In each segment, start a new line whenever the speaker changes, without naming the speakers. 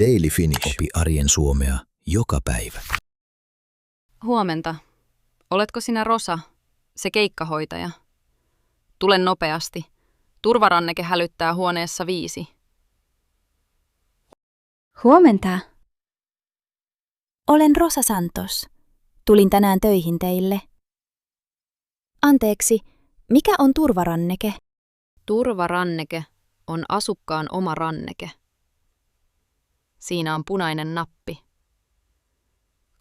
Daily Finnish. Opi arjen suomea joka päivä.
Huomenta. Oletko sinä Rosa, se keikkahoitaja? Tule nopeasti. Turvaranneke hälyttää huoneessa 5.
Huomenta. Olen Rosa Santos. Tulin tänään töihin teille. Anteeksi, mikä on turvaranneke?
Turvaranneke on asukkaan oma ranneke. Siinä on punainen nappi.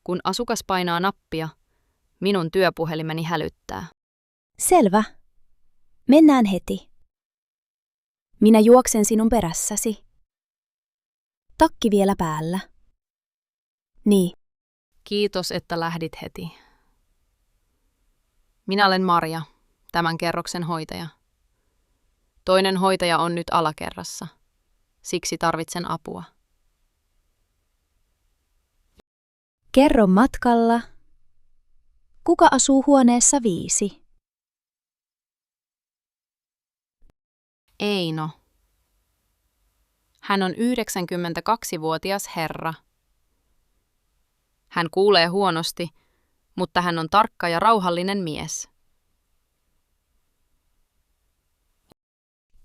Kun asukas painaa nappia, minun työpuhelimeni hälyttää.
Selvä. Mennään heti. Minä juoksen sinun perässäsi. Takki vielä päällä. Niin.
Kiitos, että lähdit heti. Minä olen Marja, tämän kerroksen hoitaja. Toinen hoitaja on nyt alakerrassa. Siksi tarvitsen apua.
Kerro matkalla. Kuka asuu huoneessa 5?
Eino. Hän on 92-vuotias herra. Hän kuulee huonosti, mutta hän on tarkka ja rauhallinen mies.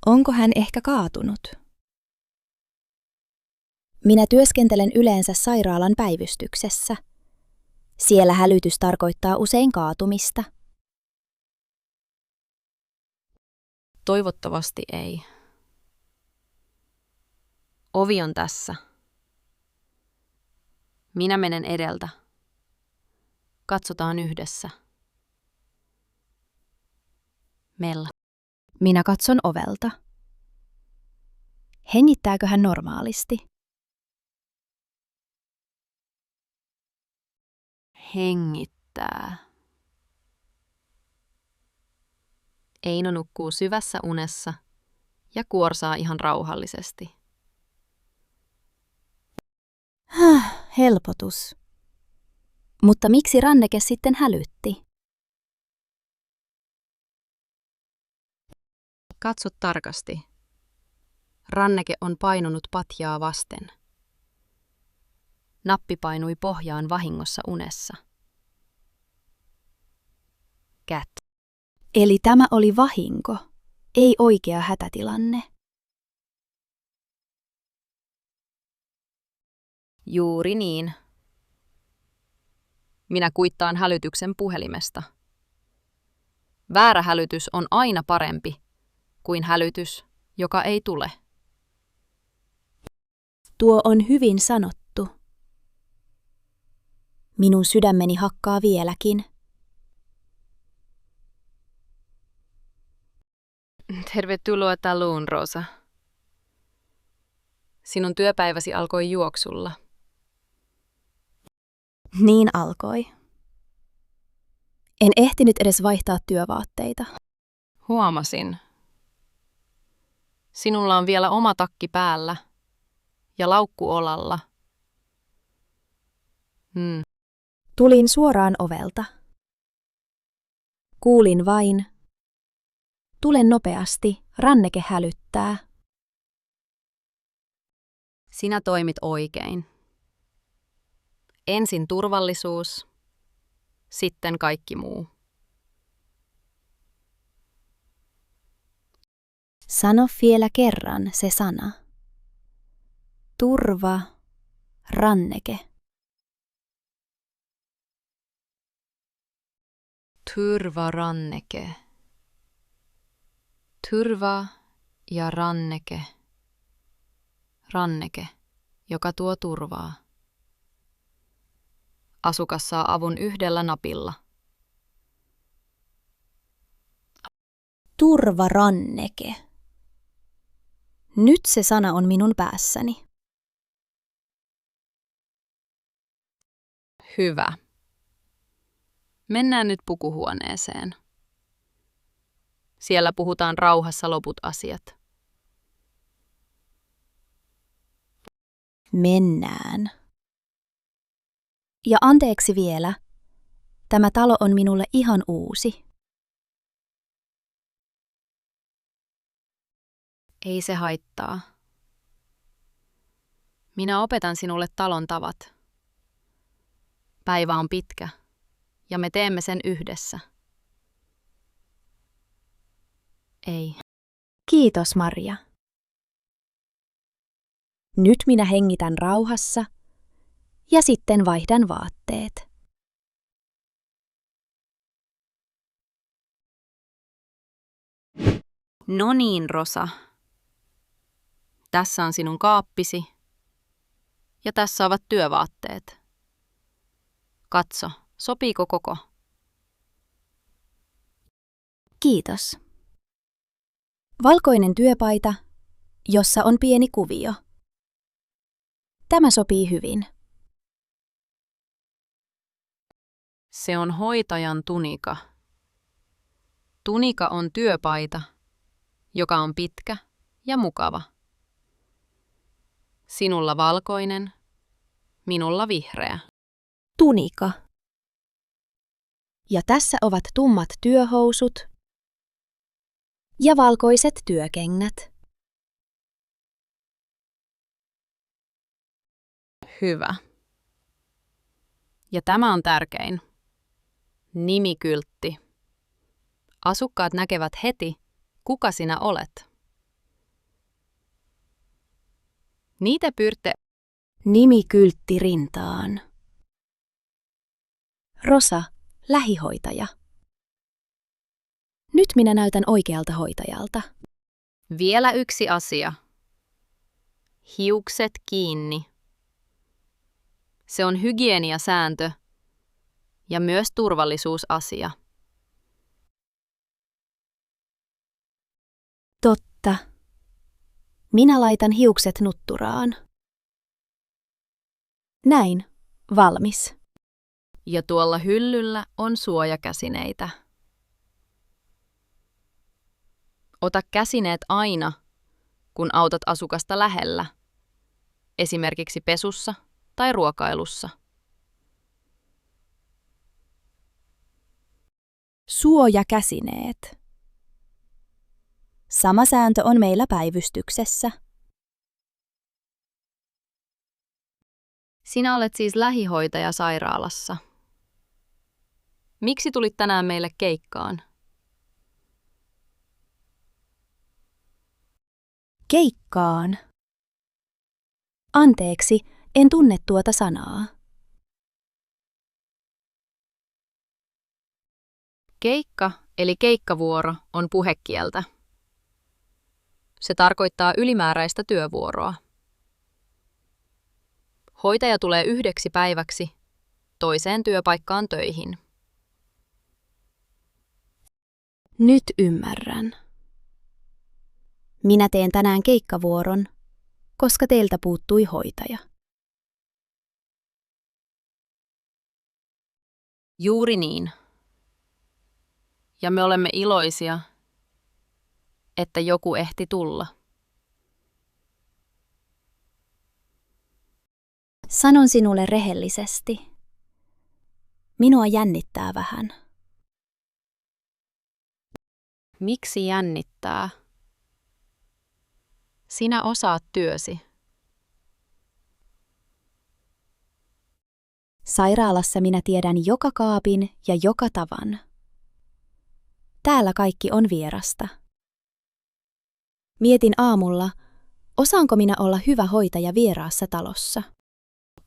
Onko hän ehkä kaatunut? Minä työskentelen yleensä sairaalan päivystyksessä. Siellä hälytys tarkoittaa usein kaatumista.
Toivottavasti ei. Ovi on tässä. Minä menen edeltä. Katsotaan yhdessä. Mella.
Minä katson ovelta. Hengittääkö hän normaalisti?
Hengittää. Eino nukkuu syvässä unessa ja kuorsaa ihan rauhallisesti.
Helpotus. Mutta miksi ranneke sitten hälytti?
Katso tarkasti. Ranneke on painunut patjaa vasten. Nappi painui pohjaan vahingossa unessa. Cat.
Eli tämä oli vahinko, ei oikea hätätilanne.
Juuri niin. Minä kuittaan hälytyksen puhelimesta. Väärä hälytys on aina parempi kuin hälytys, joka ei tule.
Tuo on hyvin sanottu. Minun sydämeni hakkaa vieläkin.
Tervetuloa taloon, Rosa. Sinun työpäiväsi alkoi juoksulla.
Niin alkoi. En ehtinyt edes vaihtaa työvaatteita.
Huomasin. Sinulla on vielä oma takki päällä ja laukku olalla.
Tulin suoraan ovelta. Kuulin vain. Tule nopeasti, ranneke hälyttää.
Sinä toimit oikein. Ensin turvallisuus, sitten kaikki muu.
Sano vielä kerran se sana. Turva, ranneke.
Turvaranneke. Turva ja ranneke. Ranneke, joka tuo turvaa. Asukas saa avun yhdellä napilla.
Turvaranneke. Nyt se sana on minun päässäni.
Hyvä. Mennään nyt pukuhuoneeseen. Siellä puhutaan rauhassa loput asiat.
Mennään. Ja anteeksi vielä. Tämä talo on minulle ihan uusi.
Ei se haittaa. Minä opetan sinulle talon tavat. Päivä on pitkä, ja me teemme sen yhdessä. Ei.
Kiitos, Maria. Nyt minä hengitän rauhassa ja sitten vaihdan vaatteet.
No niin, Rosa. Tässä on sinun kaappisi ja tässä ovat työvaatteet. Katso, sopiiko koko?
Kiitos. Valkoinen työpaita, jossa on pieni kuvio. Tämä sopii hyvin.
Se on hoitajan tunika. Tunika on työpaita, joka on pitkä ja mukava. Sinulla valkoinen, minulla vihreä.
Tunika. Ja tässä ovat tummat työhousut ja valkoiset työkengät.
Hyvä. Ja tämä on tärkein. Nimikyltti. Asukkaat näkevät heti, kuka sinä olet. Niitä pyrte
Nimikyltti rintaan. Rosa, lähihoitaja. Nyt minä näytän oikealta hoitajalta.
Vielä yksi asia. Hiukset kiinni. Se on hygieniasääntö ja myös turvallisuusasia.
Totta. Minä laitan hiukset nutturaan. Näin, valmis.
Ja tuolla hyllyllä on suojakäsineitä. Ota käsineet aina, kun autat asukasta lähellä, esimerkiksi pesussa tai ruokailussa.
Suojakäsineet. Sama sääntö on meillä päivystyksessä.
Sinä olet siis lähihoitaja sairaalassa. Miksi tulit tänään meille keikkaan?
Keikkaan. Anteeksi, en tunne tuota sanaa.
Keikka eli keikkavuoro on puhekieltä. Se tarkoittaa ylimääräistä työvuoroa. Hoitaja tulee 1 päiväksi toiseen työpaikkaan töihin.
Nyt ymmärrän. Minä teen tänään keikkavuoron, koska teiltä puuttui hoitaja.
Juuri niin. Ja me olemme iloisia, että joku ehti tulla.
Sanon sinulle rehellisesti. Minua jännittää vähän.
Miksi jännittää? Sinä osaat työsi.
Sairaalassa minä tiedän joka kaapin ja joka tavan. Täällä kaikki on vierasta. Mietin aamulla, osaanko minä olla hyvä hoitaja vieraassa talossa.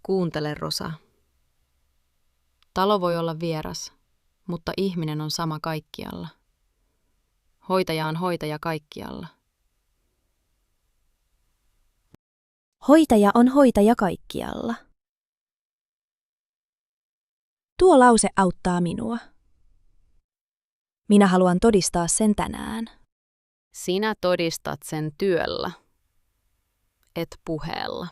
Kuuntele, Rosa. Talo voi olla vieras, mutta ihminen on sama kaikkialla. Hoitaja on hoitaja kaikkialla.
Hoitaja on hoitaja kaikkialla. Tuo lause auttaa minua. Minä haluan todistaa sen tänään.
Sinä todistat sen työllä, et puheella.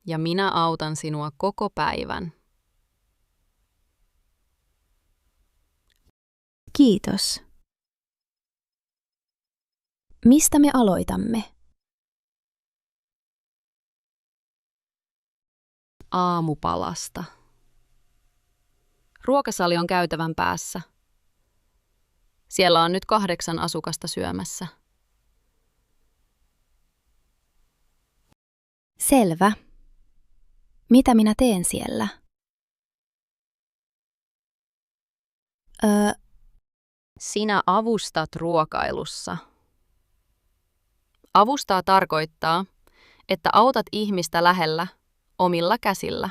Ja minä autan sinua koko päivän.
Kiitos. Mistä me aloitamme?
Aamupalasta. Ruokasali on käytävän päässä. Siellä on nyt 8 asukasta syömässä.
Selvä. Mitä minä teen siellä?
Sinä avustat ruokailussa. Avustaa tarkoittaa, että autat ihmistä lähellä omilla käsillä.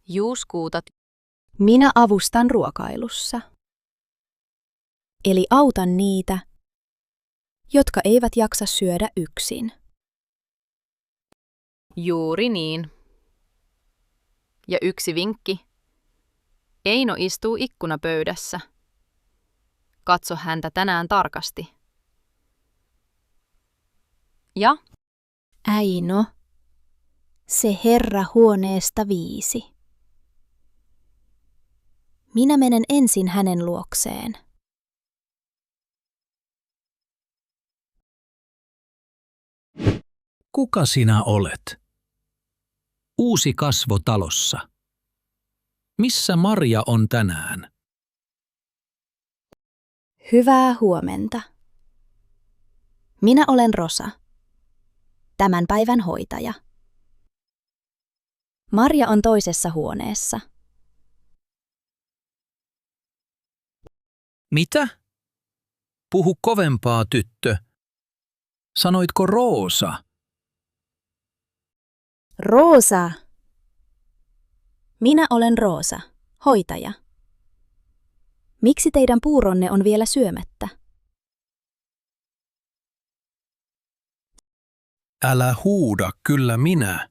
Juuskuutat.
Minä avustan ruokailussa. Eli autan niitä, jotka eivät jaksa syödä yksin.
Juuri niin. Ja yksi vinkki. Eino istuu ikkunapöydässä. Katso häntä tänään tarkasti. Ja
Äino, se herra huoneesta 5. Minä menen ensin hänen luokseen.
Kuka sinä olet? Uusi kasvo talossa. Missä Maria on tänään?
Hyvää huomenta. Minä olen Rosa, tämän päivän hoitaja. Marja on toisessa huoneessa.
Mitä? Puhu kovempaa, tyttö. Sanoitko Roosa?
Roosa! Minä olen Roosa, hoitaja. Miksi teidän puuronne on vielä syömättä?
Älä huuda, kyllä minä.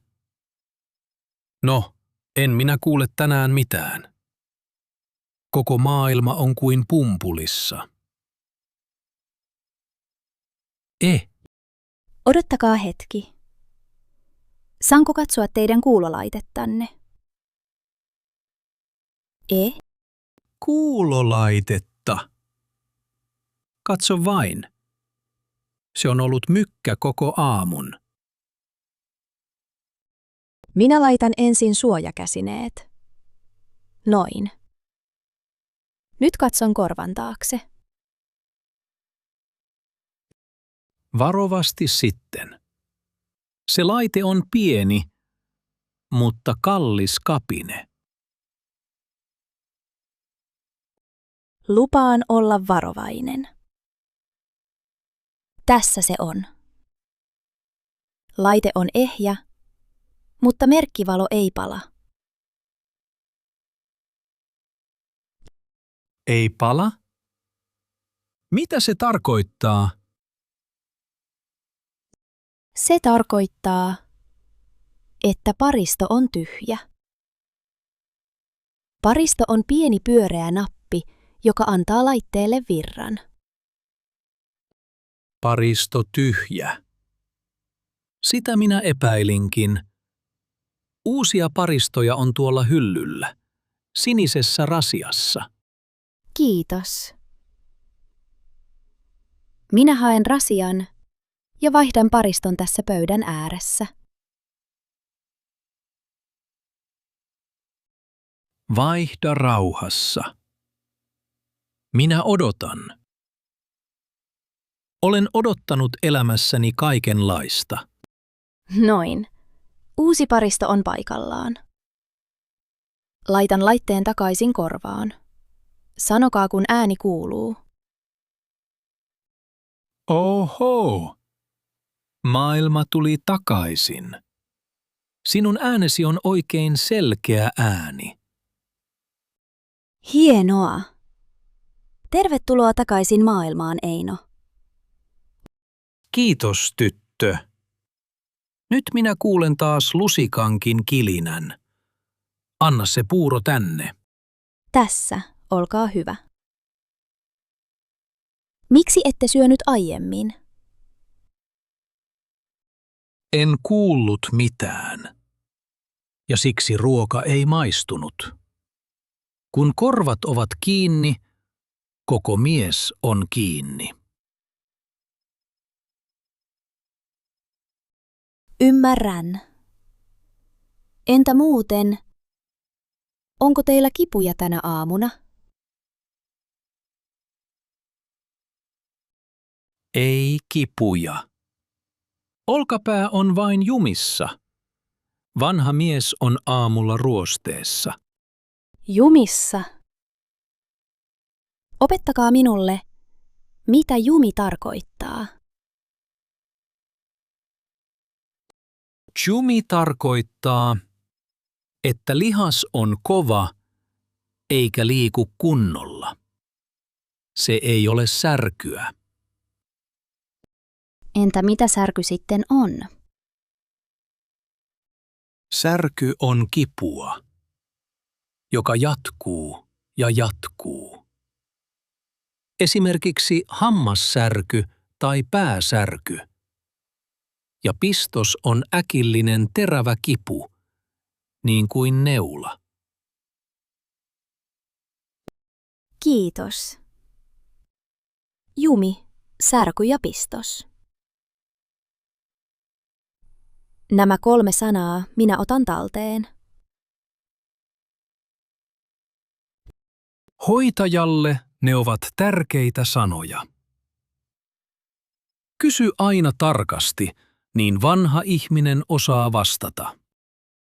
No, en minä kuule tänään mitään. Koko maailma on kuin pumpulissa.
Odottakaa hetki. Saanko katsoa teidän kuulolaitettanne?
Kuulolaitetta. Katso vain. Se on ollut mykkä koko aamun.
Minä laitan ensin suojakäsineet. Noin. Nyt katson korvan taakse.
Varovasti sitten. Se laite on pieni, mutta kallis kapine.
Lupaan olla varovainen. Tässä se on. Laite on ehjä, mutta merkkivalo ei pala.
Ei pala? Mitä se tarkoittaa?
Se tarkoittaa, että paristo on tyhjä. Paristo on pieni pyöreä nappi, joka antaa laitteelle virran.
Paristo tyhjä. Sitä minä epäilinkin. Uusia paristoja on tuolla hyllyllä, sinisessä rasiassa.
Kiitos. Minä haen rasian ja vaihdan pariston tässä pöydän ääressä.
Vaihda rauhassa. Minä odotan. Olen odottanut elämässäni kaikenlaista.
Noin. Uusi paristo on paikallaan. Laitan laitteen takaisin korvaan. Sanokaa, kun ääni kuuluu.
Oho! Maailma tuli takaisin. Sinun äänesi on oikein selkeä ääni.
Hienoa! Tervetuloa takaisin maailmaan, Eino.
Kiitos, tyttö. Nyt minä kuulen taas lusikankin kilinän. Anna se puuro tänne.
Tässä, olkaa hyvä. Miksi ette syönyt aiemmin?
En kuullut mitään. Ja siksi ruoka ei maistunut. Kun korvat ovat kiinni, koko mies on kiinni.
Ymmärrän. Entä muuten? Onko teillä kipuja tänä aamuna?
Ei kipuja. Olkapää on vain jumissa. Vanha mies on aamulla ruosteessa.
Jumissa. Opettakaa minulle, mitä jumi tarkoittaa.
Jumi tarkoittaa, että lihas on kova eikä liiku kunnolla. Se ei ole särkyä.
Entä mitä särky sitten on?
Särky on kipua, joka jatkuu ja jatkuu. Esimerkiksi hammassärky tai pääsärky. Ja pistos on äkillinen terävä kipu, niin kuin neula.
Kiitos. Jumi, särky ja pistos. Nämä 3 sanaa minä otan talteen.
Hoitajalle ne ovat tärkeitä sanoja. Kysy aina tarkasti, niin vanha ihminen osaa vastata.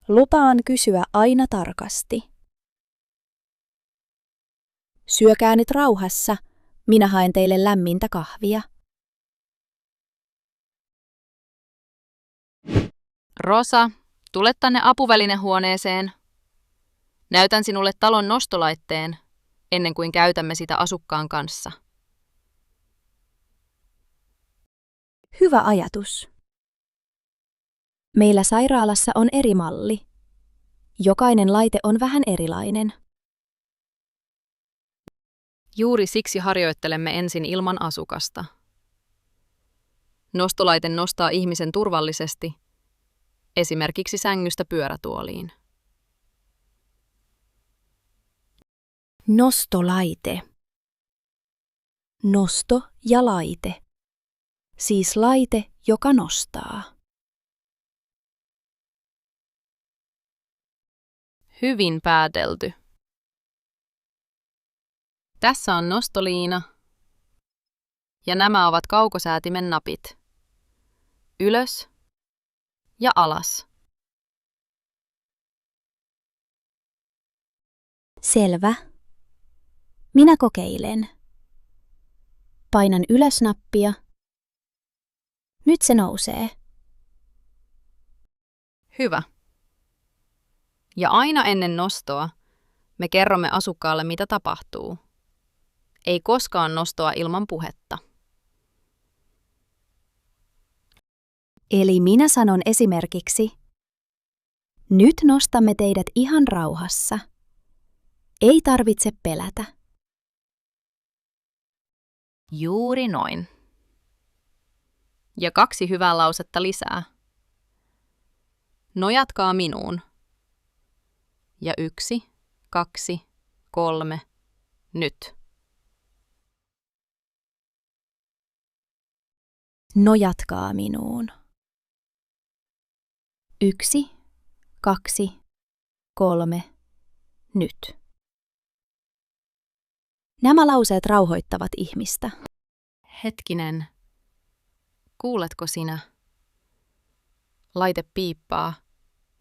Lupaan kysyä aina tarkasti. Syökää nyt rauhassa, minä haen teille lämmintä kahvia.
Rosa, tule tänne apuvälinehuoneeseen. Näytän sinulle talon nostolaitteen, ennen kuin käytämme sitä asukkaan kanssa.
Hyvä ajatus. Meillä sairaalassa on eri malli. Jokainen laite on vähän erilainen.
Juuri siksi harjoittelemme ensin ilman asukasta. Nostolaite nostaa ihmisen turvallisesti, esimerkiksi sängystä pyörätuoliin.
Nostolaite. Nosto ja laite. Siis laite, joka nostaa.
Hyvin päätelty. Tässä on nostoliina ja nämä ovat kaukosäätimen napit. Ylös ja alas.
Selvä. Minä kokeilen. Painan ylös-nappia. Nyt se nousee.
Hyvä. Ja aina ennen nostoa me kerromme asukkaalle, mitä tapahtuu. Ei koskaan nostoa ilman puhetta.
Eli minä sanon esimerkiksi, nyt nostamme teidät ihan rauhassa. Ei tarvitse pelätä.
Juuri noin. Ja 2 hyvää lausetta lisää. Nojatkaa minuun. Ja 1, 2, 3, nyt.
Nojatkaa minuun. 1, 2, 3, nyt. Nämä lauseet rauhoittavat ihmistä.
Hetkinen. Kuuletko sinä? Laite piippaa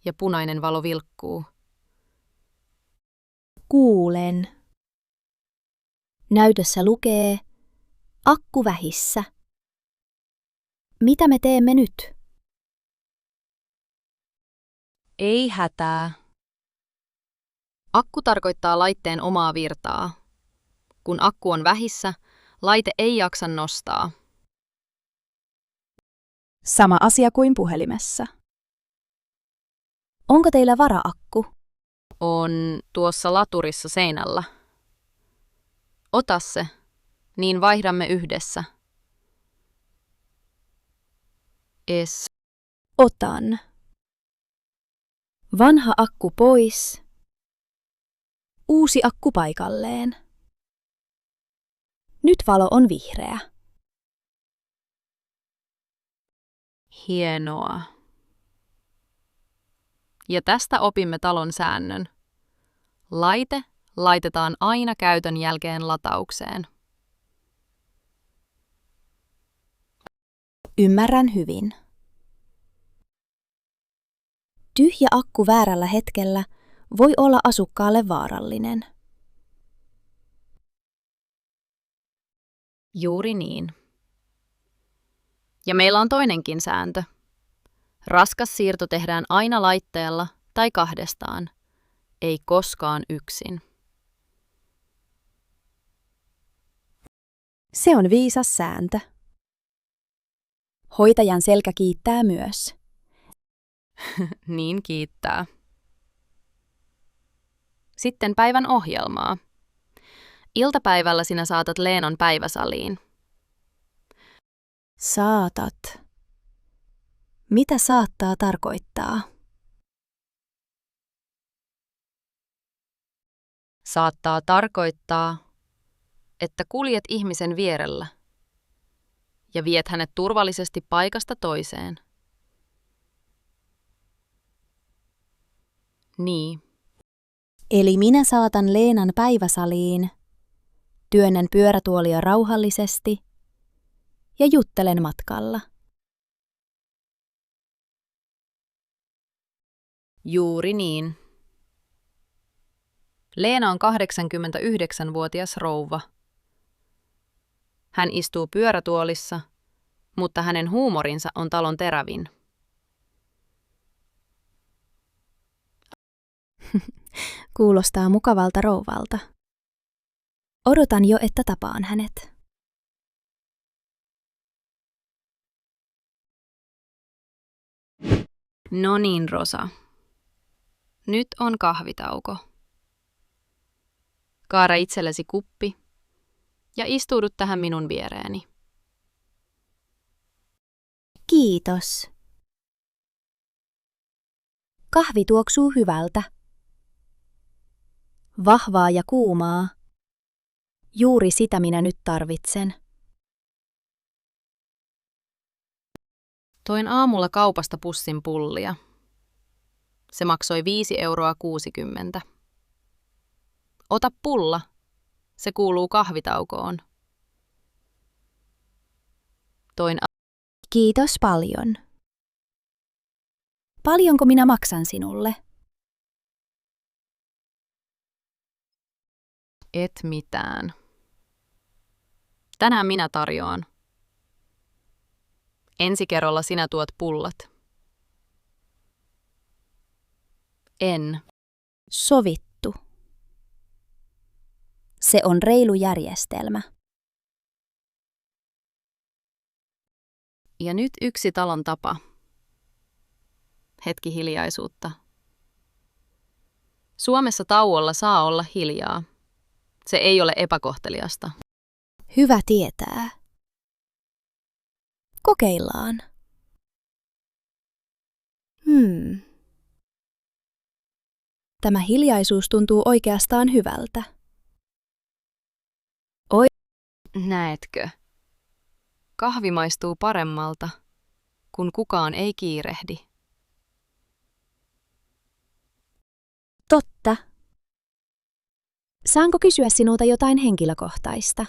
ja punainen valo vilkkuu.
Kuulen. Näytössä lukee akku vähissä. Mitä me teemme nyt?
Ei hätää. Akku tarkoittaa laitteen omaa virtaa. Kun akku on vähissä, laite ei jaksa nostaa.
Sama asia kuin puhelimessa. Onko teillä varaakku?
On tuossa laturissa seinällä. Ota se, niin vaihdamme yhdessä.
Otan. Vanha akku pois. Uusi akku paikalleen. Nyt valo on vihreä.
Hienoa. Ja tästä opimme talon säännön. Laite laitetaan aina käytön jälkeen lataukseen.
Ymmärrän hyvin. Tyhjä akku väärällä hetkellä voi olla asukkaalle vaarallinen.
Juuri niin. Ja meillä on toinenkin sääntö. Raskas siirto tehdään aina laitteella tai kahdestaan, ei koskaan yksin.
Se on viisas sääntö. Hoitajan selkä kiittää myös.
Niin kiittää. Sitten päivän ohjelmaa. Iltapäivällä sinä saatat Leenan päiväsaliin.
Saatat. Mitä saattaa tarkoittaa?
Saattaa tarkoittaa, että kuljet ihmisen vierellä ja viet hänet turvallisesti paikasta toiseen. Niin.
Eli minä saatan Leenan päiväsaliin, työnnän pyörätuolia rauhallisesti ja juttelen matkalla.
Juuri niin. Leena on 89-vuotias rouva. Hän istuu pyörätuolissa, mutta hänen huumorinsa on talon terävin.
Kuulostaa mukavalta rouvalta. Odotan jo, että tapaan hänet.
No niin, Rosa. Nyt on kahvitauko. Kaara itsellesi kuppi ja istuudu tähän minun viereeni.
Kiitos. Kahvi tuoksuu hyvältä. Vahvaa ja kuumaa. Juuri sitä minä nyt tarvitsen.
Toin aamulla kaupasta pussin pullia. Se maksoi 5,60 €. Ota pulla. Se kuuluu kahvitaukoon. Toin
Kiitos paljon. Paljonko minä maksan sinulle?
Et mitään. Tänään minä tarjoan. Ensi kerralla sinä tuot pullat. En.
Sovittu. Se on reilu järjestelmä.
Ja nyt yksi talon tapa. Hetki hiljaisuutta. Suomessa tauolla saa olla hiljaa. Se ei ole epäkohteliasta.
Hyvä tietää. Kokeillaan. Tämä hiljaisuus tuntuu oikeastaan hyvältä.
Näetkö? Kahvi maistuu paremmalta, kun kukaan ei kiirehdi.
Totta. Saanko kysyä sinulta jotain henkilökohtaista?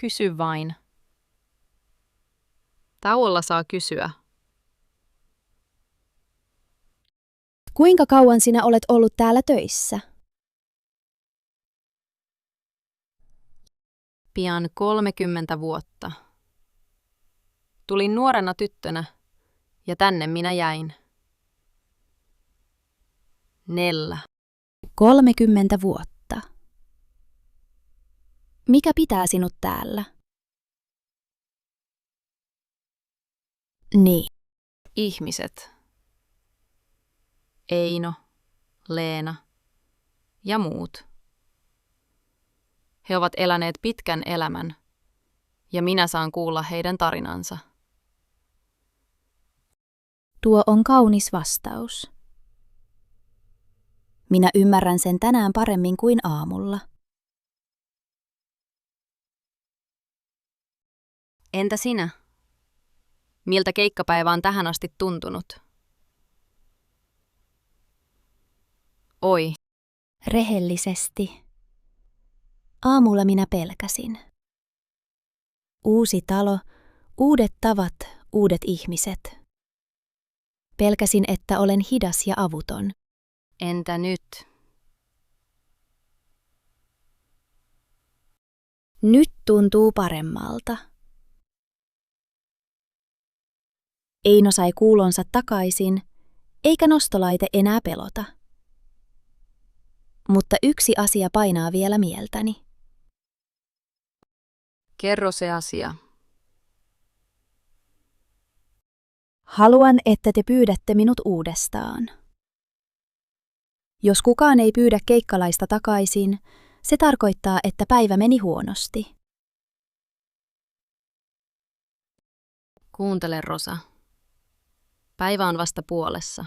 Kysy vain. Tauolla saa kysyä.
Kuinka kauan sinä olet ollut täällä töissä?
Pian 30 vuotta. Tulin nuorena tyttönä ja tänne minä jäin. Nella.
30 vuotta. Mikä pitää sinut täällä? Niin.
Ihmiset. Eino, Leena ja muut. He ovat eläneet pitkän elämän ja minä saan kuulla heidän tarinansa.
Tuo on kaunis vastaus. Minä ymmärrän sen tänään paremmin kuin aamulla.
Entä sinä? Miltä keikkapäivä on tähän asti tuntunut? Oi,
Rehellisesti. Aamulla minä pelkäsin. Uusi talo, uudet tavat uudet ihmiset. Pelkäsin, että olen hidas ja avuton.
Entä nyt?
Nyt tuntuu paremmalta. Eino sai kuulonsa takaisin, eikä nostolaite enää pelota. Mutta yksi asia painaa vielä mieltäni.
Kerro se asia.
Haluan, että te pyydätte minut uudestaan. Jos kukaan ei pyydä keikkalaista takaisin, se tarkoittaa, että päivä meni huonosti.
Kuuntele, Rosa. Päivä on vasta puolessa.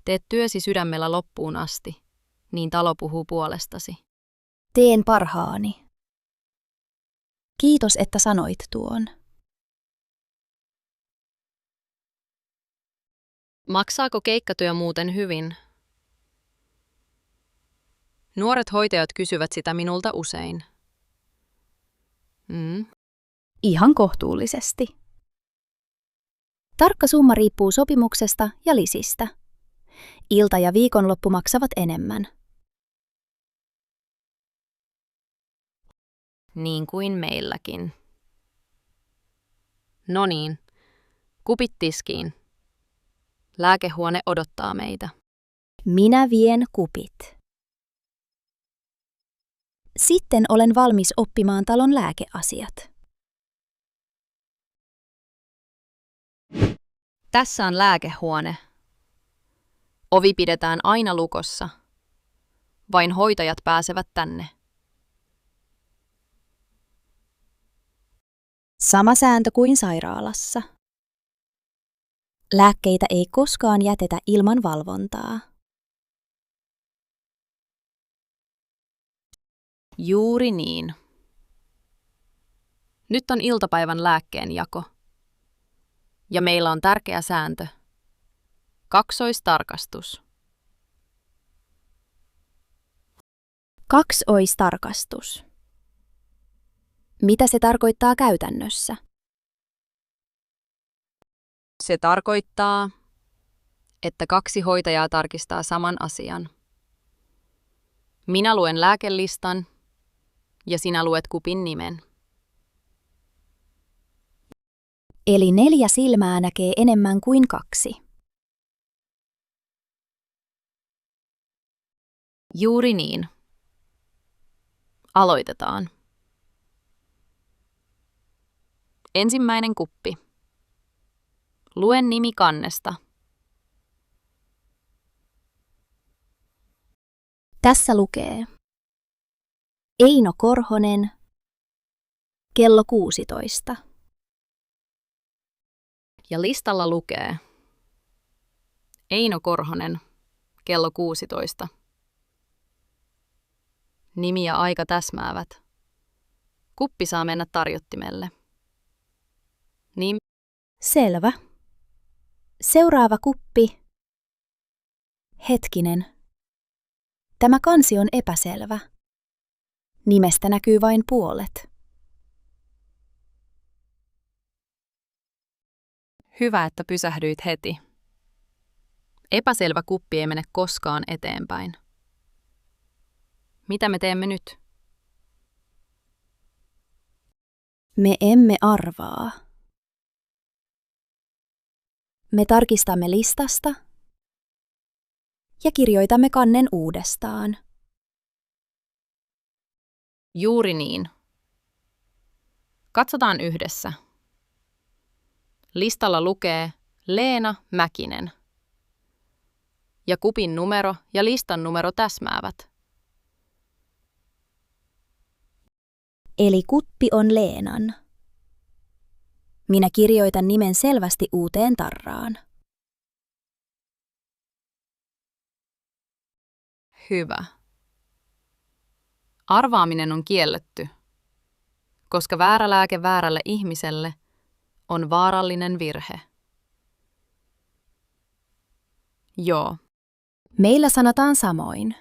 Teet työsi sydämellä loppuun asti, niin talo puhuu puolestasi.
Teen parhaani. Kiitos, että sanoit tuon.
Maksaako keikkatyö muuten hyvin? Nuoret hoitajat kysyvät sitä minulta usein.
Ihan kohtuullisesti. Tarkka summa riippuu sopimuksesta ja lisistä. Ilta- ja viikonloppu maksavat enemmän.
Niin kuin meilläkin. No niin, kupit tiskiin. Lääkehuone odottaa meitä.
Minä vien kupit. Sitten olen valmis oppimaan talon lääkeasiat.
Tässä on lääkehuone. Ovi pidetään aina lukossa. Vain hoitajat pääsevät tänne.
Sama sääntö kuin sairaalassa. Lääkkeitä ei koskaan jätetä ilman valvontaa.
Juuri niin. Nyt on iltapäivän lääkkeenjako. Ja meillä on tärkeä sääntö. Kaksoistarkastus.
Kaksoistarkastus. Mitä se tarkoittaa käytännössä?
Se tarkoittaa, että 2 hoitajaa tarkistaa saman asian. Minä luen lääkelistan ja sinä luet kupin nimen.
Eli 4 silmää näkee enemmän kuin 2.
Juuri niin. Aloitetaan. Ensimmäinen kuppi. Luen nimi kannesta.
Tässä lukee Eino Korhonen, kello 16.
Ja listalla lukee Eino Korhonen, kello 16. Nimi ja aika täsmäävät. Kuppi saa mennä tarjottimelle. Niin.
Selvä. Seuraava kuppi. Hetkinen. Tämä kansi on epäselvä. Nimestä näkyy vain puolet.
Hyvä, että pysähdyit heti. Epäselvä kuppi ei mene koskaan eteenpäin. Mitä me teemme nyt?
Me emme arvaa. Me tarkistamme listasta ja kirjoitamme kannen uudestaan.
Juuri niin. Katsotaan yhdessä. Listalla lukee Leena Mäkinen. Ja kupin numero ja listan numero täsmäävät.
Eli kuppi on Leenan. Minä kirjoitan nimen selvästi uuteen tarraan.
Hyvä. Arvaaminen on kielletty, koska väärä lääke väärälle ihmiselle on vaarallinen virhe. Joo.
Meillä sanotaan samoin.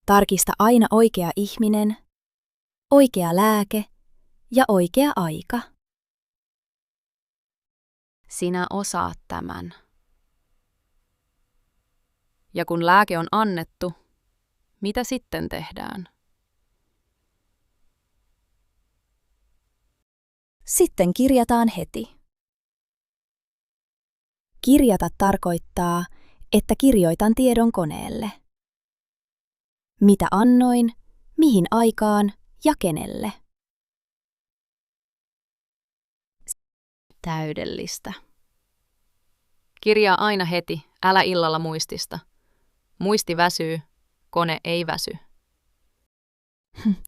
Tarkista aina oikea ihminen, oikea lääke ja oikea aika.
Sinä osaat tämän. Ja kun lääke on annettu, mitä sitten tehdään?
Sitten kirjataan heti. Kirjata tarkoittaa, että kirjoitan tiedon koneelle. Mitä annoin, mihin aikaan ja kenelle.
Täydellistä. Kirjaa aina heti, älä illalla muistista. Muisti väsyy, kone ei väsy.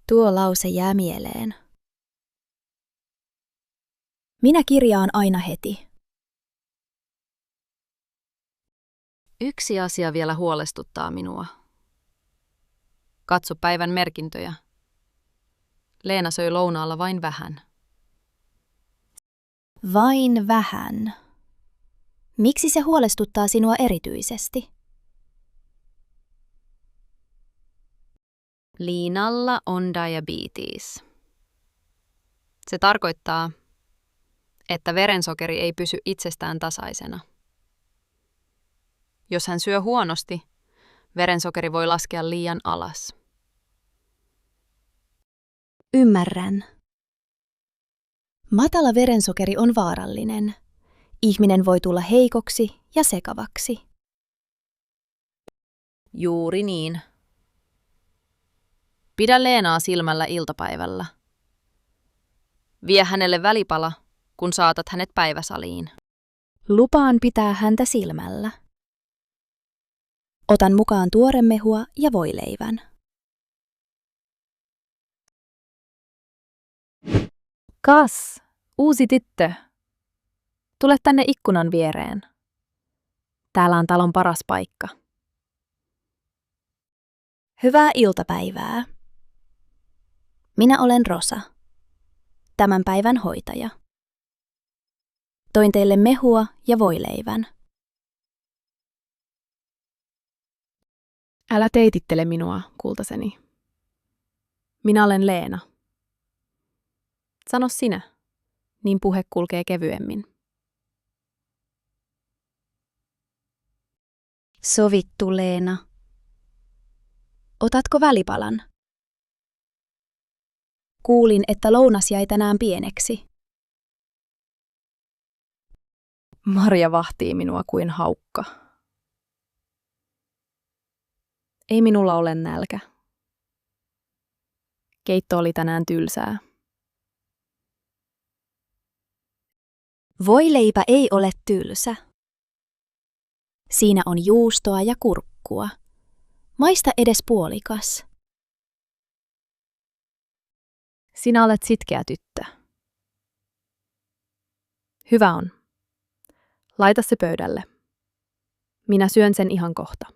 Tuo lause jää mieleen. Minä kirjaan aina heti.
Yksi asia vielä huolestuttaa minua. Katso päivän merkintöjä. Leena söi lounaalla vain vähän.
Vain vähän. Miksi se huolestuttaa sinua erityisesti?
Liinalla on diabetes. Se tarkoittaa, että verensokeri ei pysy itsestään tasaisena. Jos hän syö huonosti, verensokeri voi laskea liian alas.
Ymmärrän. Matala verensokeri on vaarallinen. Ihminen voi tulla heikoksi ja sekavaksi.
Juuri niin. Pidä Leenaa silmällä iltapäivällä. Vie hänelle välipala, kun saatat hänet päiväsaliin.
Lupaan pitää häntä silmällä. Otan mukaan tuoremehua ja voileivän.
Kas, uusi tyttö. Tule tänne ikkunan viereen. Täällä on talon paras paikka.
Hyvää iltapäivää. Minä olen Rosa, tämän päivän hoitaja. Toin teille mehua ja voileivän.
Älä teitittele minua, kultaseni. Minä olen Leena. Sano sinä, niin puhe kulkee kevyemmin.
Sovittu, Leena. Otatko välipalan? Kuulin, että lounas jäi tänään pieneksi.
Marja vahtii minua kuin haukka. Ei minulla ole nälkä. Keitto oli tänään tylsää.
Voileipä ei ole tylsä. Siinä on juustoa ja kurkkua. Maista edes puolikas.
Sinä olet sitkeä tyttö. Hyvä on. Laita se pöydälle. Minä syön sen ihan kohta.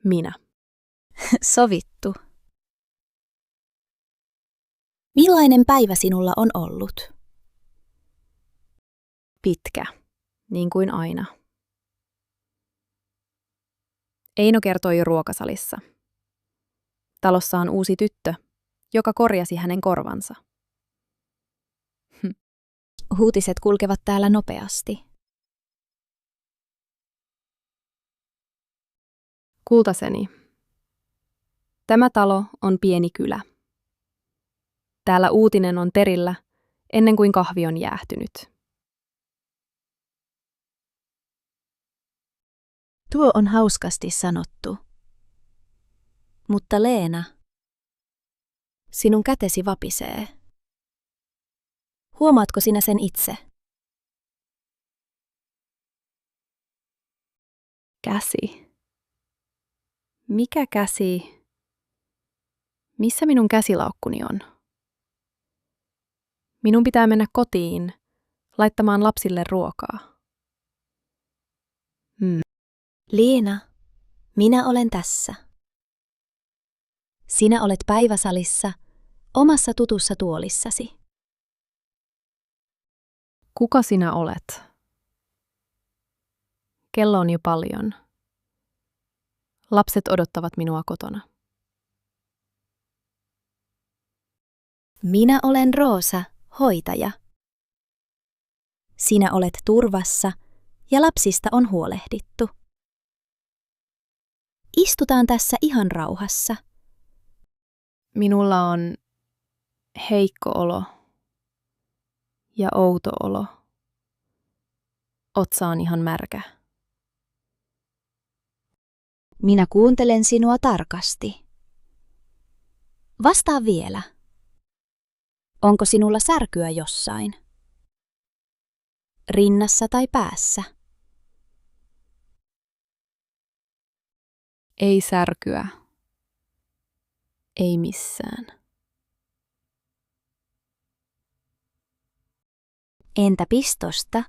Minä.
Sovittu. Millainen päivä sinulla on ollut?
Pitkä, niin kuin aina. Eino kertoi jo ruokasalissa. Talossa on uusi tyttö, joka korjasi hänen korvansa.
Uutiset kulkevat täällä nopeasti.
Kultaseni. Tämä talo on pieni kylä. Täällä uutinen on perillä ennen kuin kahvi on jäähtynyt.
Tuo on hauskasti sanottu. Mutta Leena, sinun kätesi vapisee. Huomaatko sinä sen itse?
Käsi. Mikä käsi? Missä minun käsilaukkuni on? Minun pitää mennä kotiin, laittamaan lapsille ruokaa.
Leena, minä olen tässä. Sinä olet päiväsalissa, omassa tutussa tuolissasi.
Kuka sinä olet? Kello on jo paljon. Lapset odottavat minua kotona.
Minä olen Roosa, hoitaja. Sinä olet turvassa ja lapsista on huolehdittu. Istutaan tässä ihan rauhassa.
Minulla on heikko olo ja outo olo. Otsa on ihan märkä.
Minä kuuntelen sinua tarkasti. Vastaa vielä. Onko sinulla särkyä jossain? Rinnassa tai päässä?
Ei särkyä. Ei missään.
Entä pistosta?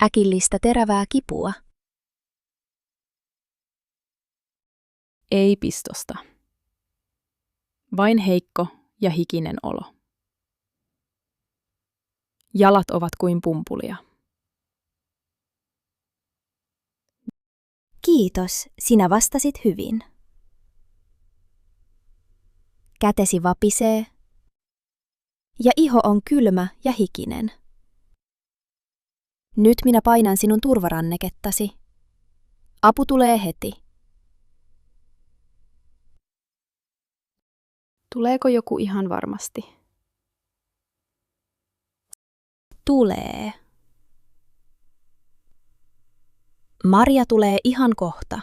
Äkillistä terävää kipua?
Ei pistosta. Vain heikko ja hikinen olo. Jalat ovat kuin pumpulia.
Kiitos, sinä vastasit hyvin. Kätesi vapisee ja iho on kylmä ja hikinen. Nyt minä painan sinun turvarannekettasi. Apu tulee heti.
Tuleeko joku ihan varmasti?
Tulee. Marja tulee ihan kohta.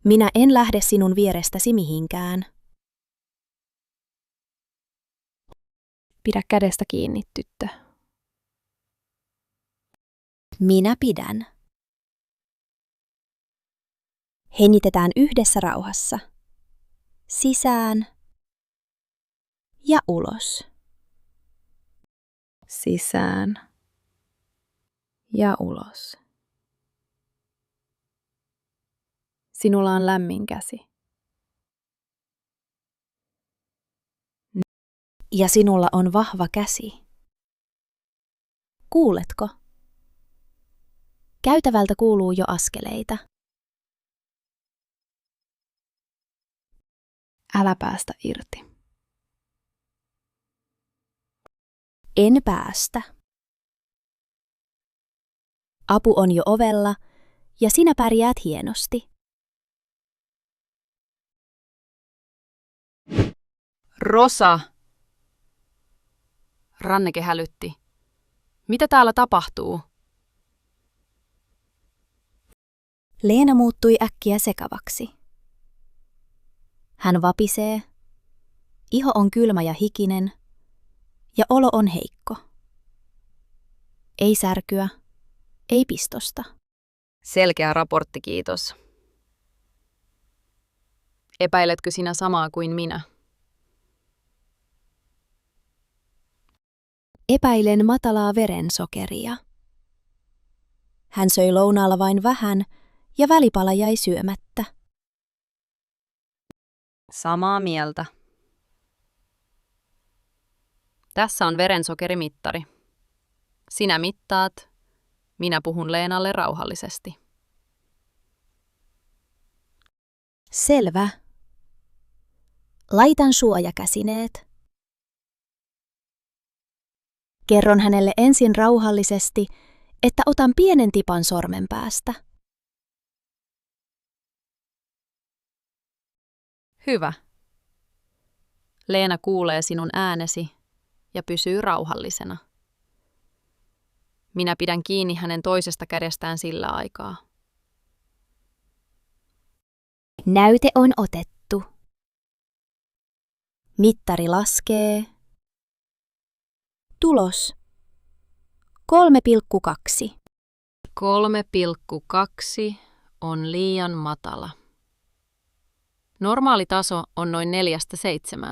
Minä en lähde sinun vierestäsi mihinkään.
Pidä kädestä kiinni, tyttö.
Minä pidän. Hengitetään yhdessä rauhassa. Sisään ja ulos.
Sisään ja ulos. Sinulla on lämmin käsi.
Ja sinulla on vahva käsi. Kuuletko? Käytävältä kuuluu jo askeleita.
Älä päästä irti.
En päästä. Apu on jo ovella ja sinä pärjäät hienosti.
Rosa! Ranneke hälytti. Mitä täällä tapahtuu?
Leena muuttui äkkiä sekavaksi. Hän vapisee, iho on kylmä ja hikinen, ja olo on heikko. Ei särkyä, ei pistosta.
Selkeä raportti, kiitos. Epäiletkö sinä samaa kuin minä?
Epäilen matalaa verensokeria. Hän söi lounaalla vain vähän, ja välipala jäi syömättä.
Samaa mieltä. Tässä on verensokerimittari. Sinä mittaat, minä puhun Leenalle rauhallisesti.
Selvä. Laitan suojakäsineet. Kerron hänelle ensin rauhallisesti, että otan pienen tipan sormenpäästä.
Hyvä. Leena kuulee sinun äänesi ja pysyy rauhallisena. Minä pidän kiinni hänen toisesta kädestään sillä aikaa.
Näyte on otettu. Mittari laskee. Tulos 3,2.
3,2 on liian matala. Normaali taso on noin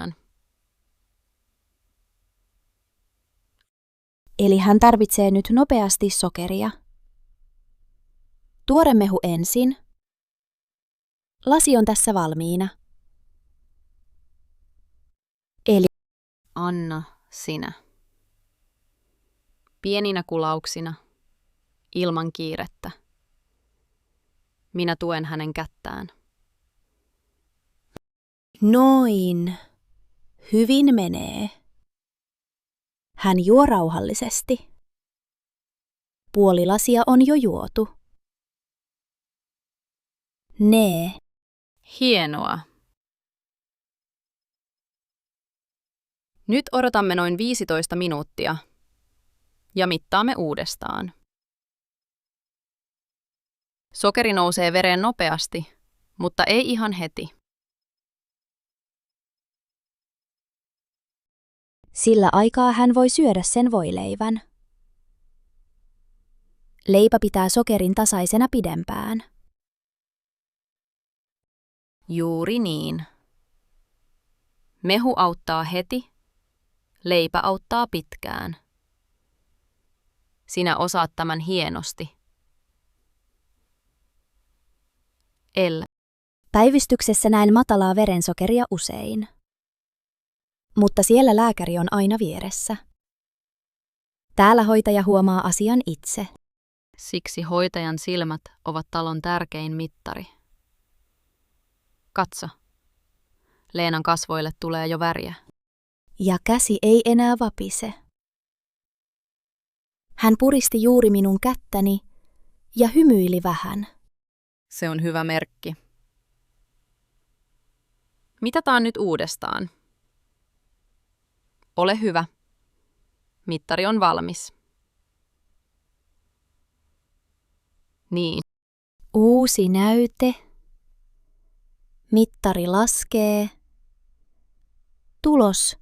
4-7.
Eli hän tarvitsee nyt nopeasti sokeria. Tuoremehu ensin. Lasi on tässä valmiina. Eli
Anna sinä. Pieninä kulauksina, ilman kiirettä. Minä tuen hänen kättään.
noin. Hyvin menee. Hän juo rauhallisesti. Puoli lasia on jo juotu. Nee.
Hienoa. Nyt odotamme noin 15 minuuttia ja mittaamme uudestaan. Sokeri nousee vereen nopeasti, mutta ei ihan heti.
Sillä aikaa hän voi syödä sen voileivän. Leipä pitää sokerin tasaisena pidempään.
Juuri niin. Mehu auttaa heti, leipä auttaa pitkään. Sinä osaat tämän hienosti.
Päivystyksessä näen matalaa verensokeria usein. Mutta siellä lääkäri on aina vieressä. Täällä hoitaja huomaa asian itse.
Siksi hoitajan silmät ovat talon tärkein mittari. Katso. Leenan kasvoille tulee jo väriä.
Ja käsi ei enää vapise. Hän puristi juuri minun kättäni ja hymyili vähän.
Se on hyvä merkki. Mitataan nyt uudestaan. Ole hyvä. Mittari on valmis. Niin.
Uusi näyte. Mittari laskee. Tulos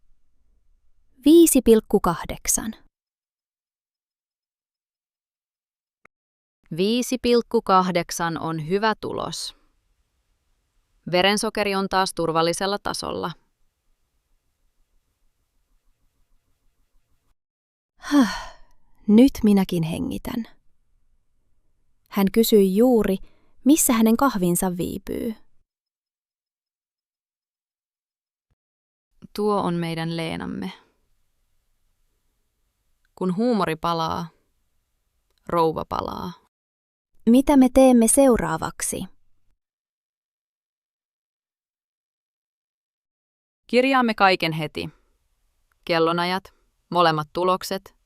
5,8.
5,8 on hyvä tulos. Verensokeri on taas turvallisella tasolla.
Nyt minäkin hengitän. Hän kysyi juuri, missä hänen kahvinsa viipyy.
Tuo on meidän Leenamme. Kun huumori palaa, rouva palaa.
Mitä me teemme seuraavaksi?
Kirjaamme kaiken heti. Kellonajat, molemmat tulokset,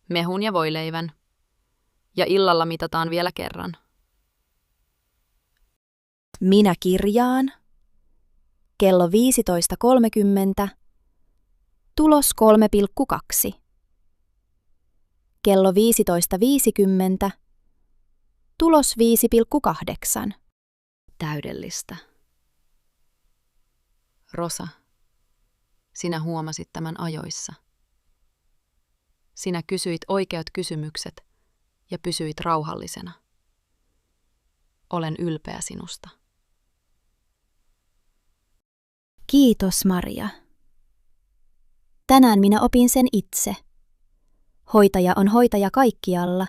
mehun ja voileivän. Ja illalla mitataan vielä kerran.
Minä kirjaan. Kello 15.30. Tulos 3,2. Kello 15.50. Tulos 5,8.
Täydellistä. Rosa, sinä huomasit tämän ajoissa. Sinä kysyit oikeat kysymykset ja pysyit rauhallisena. Olen ylpeä sinusta.
Kiitos, Maria. Tänään minä opin sen itse. Hoitaja on hoitaja kaikkialla,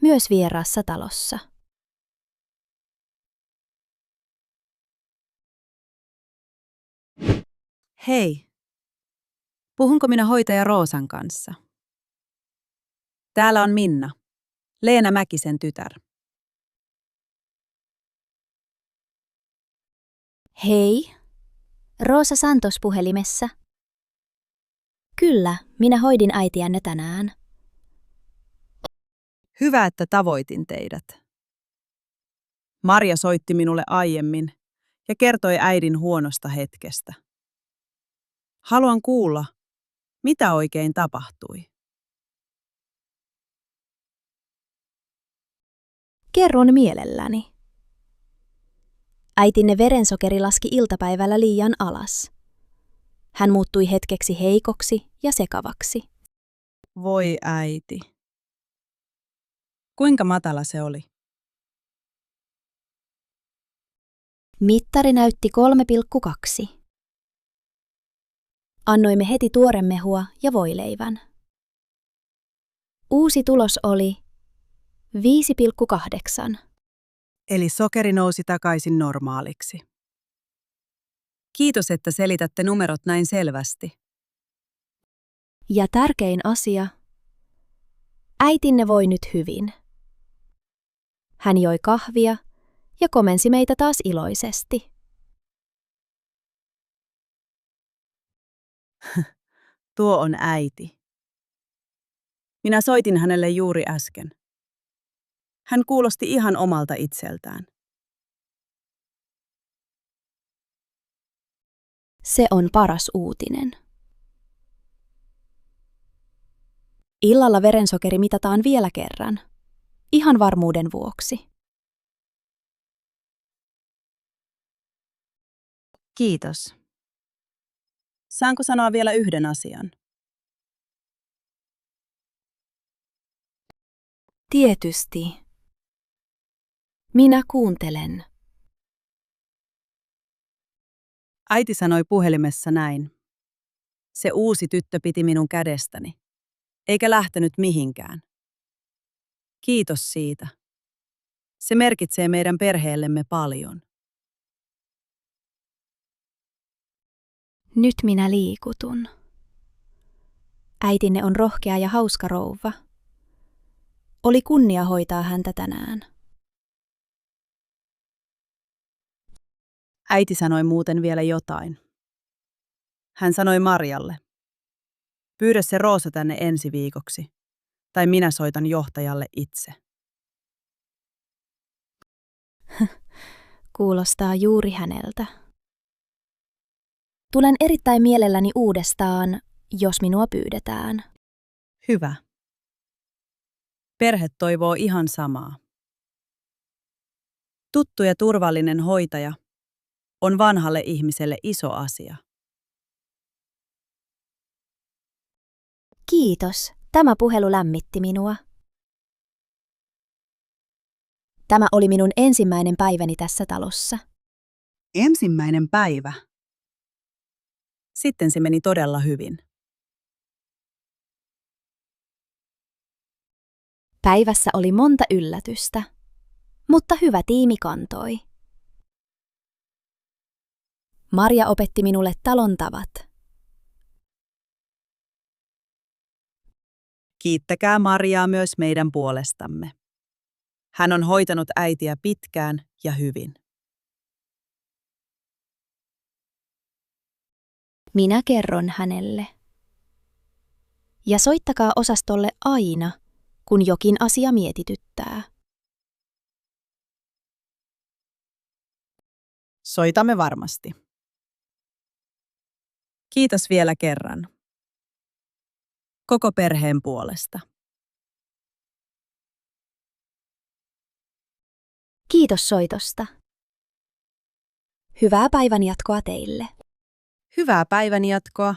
myös vieraassa talossa.
Hei, puhunko minä hoitaja Roosan kanssa? Täällä on Minna, Leena Mäkisen tytär.
Hei, Roosa Santos puhelimessa. Kyllä, minä hoidin äitiänne tänään.
Hyvä, että tavoitin teidät. Marja soitti minulle aiemmin ja kertoi äidin huonosta hetkestä. Haluan kuulla, mitä oikein tapahtui.
Kerron mielelläni. Äitinne verensokeri laski iltapäivällä liian alas. Hän muuttui hetkeksi heikoksi ja sekavaksi.
Voi äiti. Kuinka matala se oli?
Mittari näytti 3,2. Annoimme heti tuoremehua ja voileivän. Uusi tulos oli 5,8.
Eli sokeri nousi takaisin normaaliksi. Kiitos, että selitätte numerot näin selvästi.
Ja tärkein asia, äitinne voi nyt hyvin. Hän joi kahvia ja komensi meitä taas iloisesti.
Tuo on äiti. Minä soitin hänelle juuri äsken. Hän kuulosti ihan omalta itseltään.
Se on paras uutinen. Illalla verensokeri mitataan vielä kerran. Ihan varmuuden vuoksi.
Kiitos. Saanko sanoa vielä yhden asian?
Tietysti. Minä kuuntelen.
Äiti sanoi puhelimessa näin. Se uusi tyttö piti minun kädestäni, eikä lähtenyt mihinkään. Kiitos siitä. Se merkitsee meidän perheellemme paljon.
Nyt minä liikutun. Äitinne on rohkea ja hauska rouva. Oli kunnia hoitaa häntä tänään.
Äiti sanoi muuten vielä jotain. Hän sanoi Marjalle. Pyydä se Roosa tänne ensi viikoksi, tai minä soitan johtajalle itse.
Kuulostaa juuri häneltä. Tulen erittäin mielelläni uudestaan, jos minua pyydetään.
Hyvä. Perhe toivoo ihan samaa. Tuttu ja turvallinen hoitaja on vanhalle ihmiselle iso asia.
Kiitos. Tämä puhelu lämmitti minua. Tämä oli minun ensimmäinen päiväni tässä talossa.
Ensimmäinen päivä. Sitten se meni todella hyvin.
Päivässä oli monta yllätystä, mutta hyvä tiimi kantoi. Marja opetti minulle talon tavat.
Kiittäkää Marjaa myös meidän puolestamme. Hän on hoitanut äitiä pitkään ja hyvin.
Minä kerron hänelle. Ja soittakaa osastolle aina, kun jokin asia mietityttää.
Soitamme varmasti. Kiitos vielä kerran. Koko perheen puolesta.
Kiitos soitosta. Hyvää päivänjatkoa teille.
Hyvää päivänjatkoa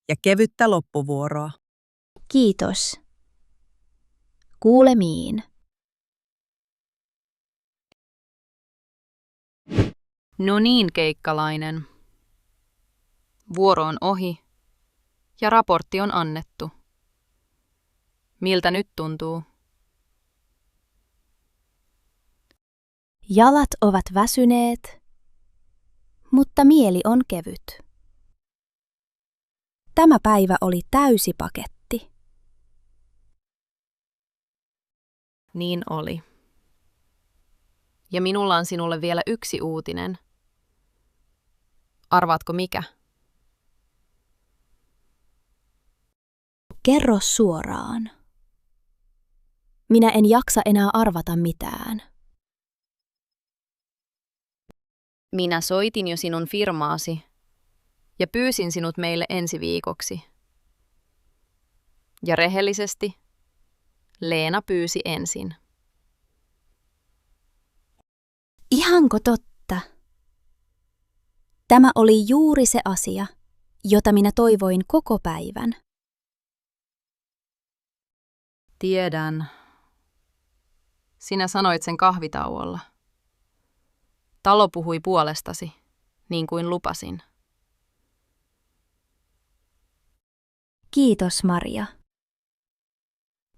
ja kevyttä loppuvuoroa.
Kiitos. Kuulemiin.
No niin, keikkalainen. Vuoro on ohi ja raportti on annettu. Miltä nyt tuntuu?
Jalat ovat väsyneet, mutta mieli on kevyt. Tämä päivä oli täysi paketti.
Niin oli. Ja minulla on sinulle vielä yksi uutinen. Arvaatko mikä?
Kerro suoraan. Minä en jaksa enää arvata mitään.
Minä soitin jo sinun firmaasi ja pyysin sinut meille ensi viikoksi. Ja rehellisesti Leena pyysi ensin.
Ihanko totta? Tämä oli juuri se asia, jota minä toivoin koko päivän.
Tiedän. Sinä sanoit sen kahvitauolla. Talo puhui puolestasi, niin kuin lupasin.
Kiitos, Maria.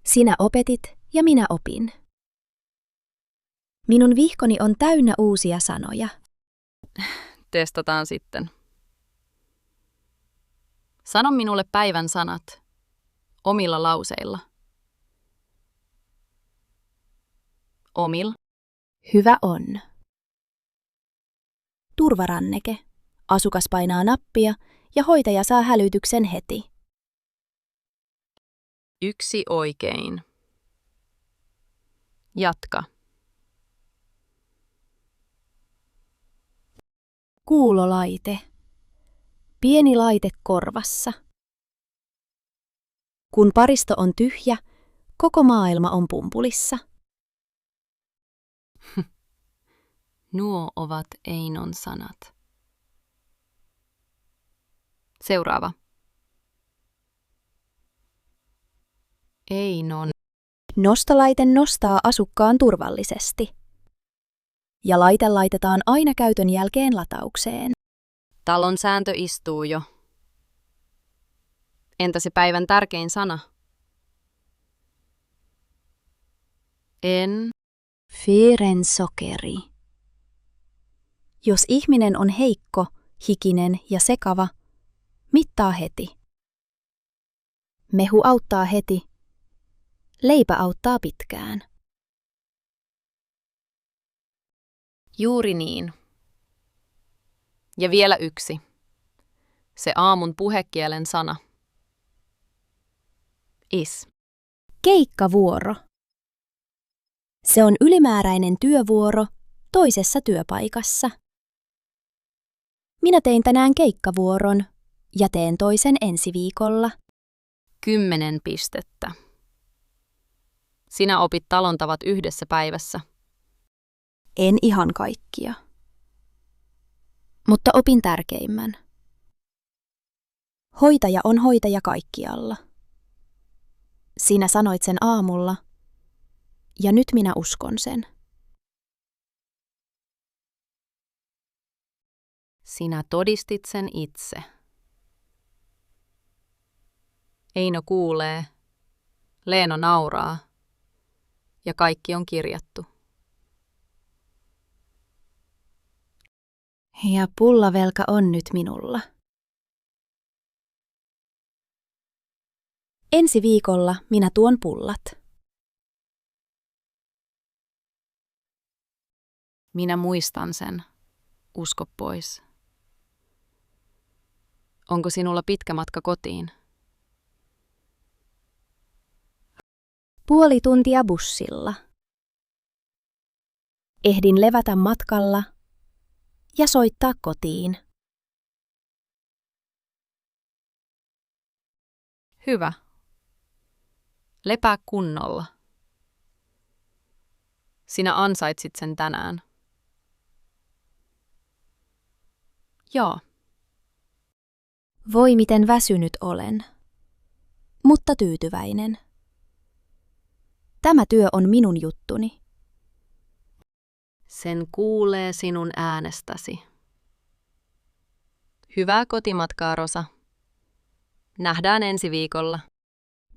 Sinä opetit ja minä opin. Minun vihkoni on täynnä uusia sanoja.
Testataan sitten. Sano minulle päivän sanat omilla lauseilla. Omil.
Hyvä on. Turvaranneke. Asukas painaa nappia ja hoitaja saa hälytyksen heti.
1 oikein. Jatka.
Kuulolaite. Pieni laite korvassa. Kun paristo on tyhjä, koko maailma on pumpulissa.
Nuo ovat Einon sanat. Seuraava. Einon.
Nostolaite nostaa asukkaan turvallisesti. Ja laite laitetaan aina käytön jälkeen lataukseen.
Talon sääntö istuu jo. Entä se päivän tärkein sana? En.
Verensokeri. Jos ihminen on heikko, hikinen ja sekava, mittaa heti. Mehu auttaa heti. Leipä auttaa pitkään.
Juuri niin. Ja vielä 1. Se aamun puhekielen sana. Is.
Keikkavuoro. Se on ylimääräinen työvuoro toisessa työpaikassa. Minä tein tänään keikkavuoron ja teen toisen ensi viikolla.
10 pistettä. Sinä opit talontavat 1 päivässä.
En ihan kaikkia. Mutta opin tärkeimmän. Hoitaja on hoitaja kaikkialla. Sinä sanoit sen aamulla, ja nyt minä uskon sen.
Sinä todistit sen itse. Eino kuulee, Leeno nauraa ja kaikki on kirjattu.
Ja pullavelka on nyt minulla. Ensi viikolla minä tuon pullat.
Minä muistan sen. Usko pois. Onko sinulla pitkä matka kotiin?
0,5 tuntia bussilla. Ehdin levätä matkalla ja soittaa kotiin.
Hyvä. Lepää kunnolla. Sinä ansaitsit sen tänään. Joo.
Voi miten väsynyt olen, mutta tyytyväinen. Tämä työ on minun juttuni.
Sen kuulee sinun äänestäsi. Hyvää kotimatkaa, Rosa. Nähdään ensi viikolla.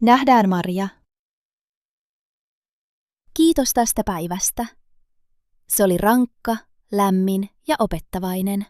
Nähdään, Maria. Kiitos tästä päivästä. Se oli rankka, lämmin ja opettavainen.